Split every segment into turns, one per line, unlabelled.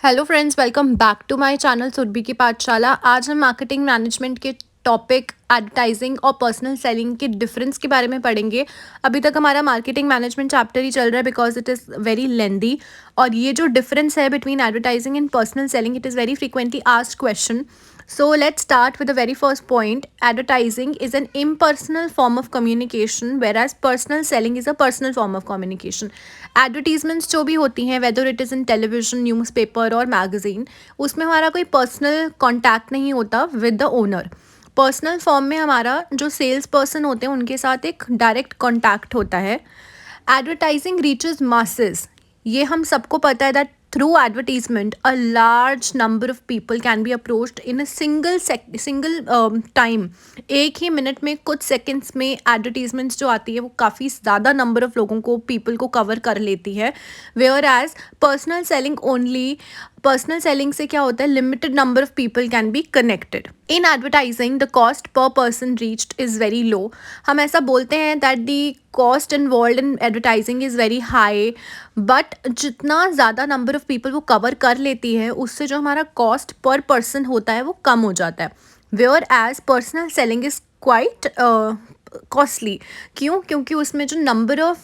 Hello friends, welcome back to my channel Surbhi की पाठशाला। आज हम मार्केटिंग मैनेजमेंट के टॉपिक एडवर्टाइजिंग और पर्सनल सेलिंग के डिफरेंस के बारे में पढ़ेंगे। अभी तक हमारा मार्केटिंग मैनेजमेंट चैप्टर ही चल रहा है because it is very lengthy. और ये जो डिफरेंस है between advertising and personal selling, it is very frequently asked question. So let's start with the very first point. Advertising is an impersonal form of communication, whereas personal selling is a personal form of communication. Advertisements जो भी होती हैं, whether it is in television, newspaper और magazine, उसमें हमारा कोई personal contact नहीं होता with the owner. Personal form में हमारा जो सेल्स पर्सन होते हैं उनके साथ एक डायरेक्ट कॉन्टैक्ट होता है. Advertising reaches masses. ये हम सबको पता है that through advertisement a large number of people can be approached in a single time. एक ही मिनट में, कुछ सेकंड्स में एडवर्टीजमेंट्स जो आती है वो काफ़ी ज़्यादा नंबर ऑफ लोगों को, पीपल को कवर कर लेती है. वेयर एज पर्सनल सेलिंग से क्या होता है, limited number of people can be connected. In advertising the cost per person reached is very low. हम ऐसा बोलते हैं that the cost involve in advertising is very high, but जितना ज़्यादा नंबर ऑफ पीपल वो कवर कर लेती है उससे जो हमारा कॉस्ट पर पर्सन होता है वो कम हो जाता है. Whereas personal selling is quite costly. क्योंकि उसमें जो नंबर ऑफ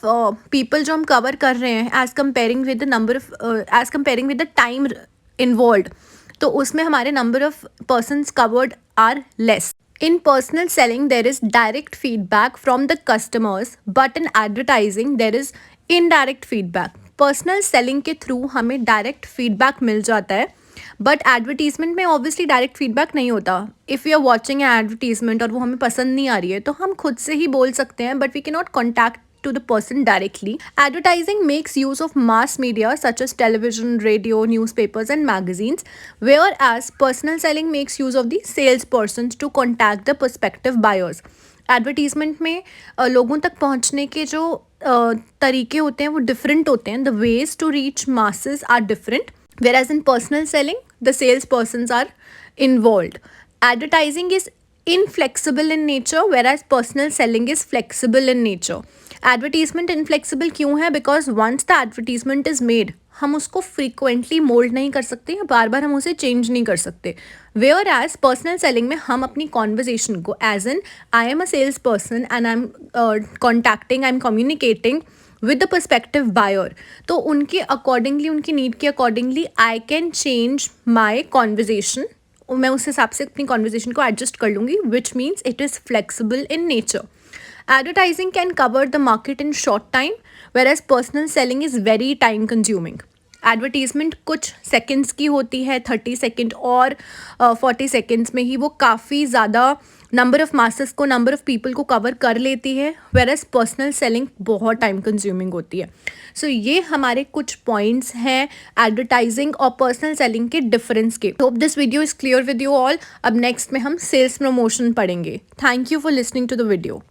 पीपल जो हम कवर कर रहे हैं as comparing with the time involve, तो उसमें हमारे number of persons covered are less. In personal selling, there is direct feedback from the customers, but in advertising, there is indirect feedback. Personal selling के through हमें direct feedback मिल जाता है, but advertisement में obviously direct feedback नहीं होता. If you are watching an advertisement और वो हमें पसंद नहीं आ रही है तो हम खुद से ही बोल सकते हैं, but we can not contact to the person directly. Advertising makes use of mass media such as television, radio, newspapers and magazines, whereas personal selling makes use of the salespersons to contact the prospective buyers. Advertisement में लोगों तक पहुंचने के जो तरीके होते हैं वो डिफरेंट होते हैं. The ways to reach masses are different, whereas in personal selling the salespersons are involved. Advertising is inflexible in nature, whereas personal selling is flexible in nature. Advertisement inflexible क्यों है? Because once the advertisement is made, हम उसको frequently mould नहीं कर सकते या बार बार हम उसे चेंज नहीं कर सकते. वेयर एज पर्सनल सेलिंग में हम अपनी कॉन्वर्जेशन को as an I am a sales person and I am contacting, I am communicating with the perspective buyer, तो उनके अकॉर्डिंगली, उनकी नीड के accordingly I can change my conversation. मैं उस हिसाब से अपनी कॉन्वर्जेशन को एडजस्ट कर लूँगी, which means it is flexible in nature. Advertising can cover the market in short time, whereas personal selling is very time consuming. Advertisement कुछ seconds की होती है, 30 सेकंड और 40 सेकंड्स में ही वो काफ़ी ज़्यादा नंबर ऑफ़ मासेस को, नंबर ऑफ़ पीपल को कवर कर लेती है, वेरएज पर्सनल सेलिंग बहुत टाइम कंज्यूमिंग होती है. सो ये हमारे कुछ पॉइंट्स हैं एडवर्टाइजिंग और पर्सनल सेलिंग के डिफरेंस के. Hope this video is clear with you all. अब नेक्स्ट में हम सेल्स प्रमोशन पढ़ेंगे. Thank you for listening to the video.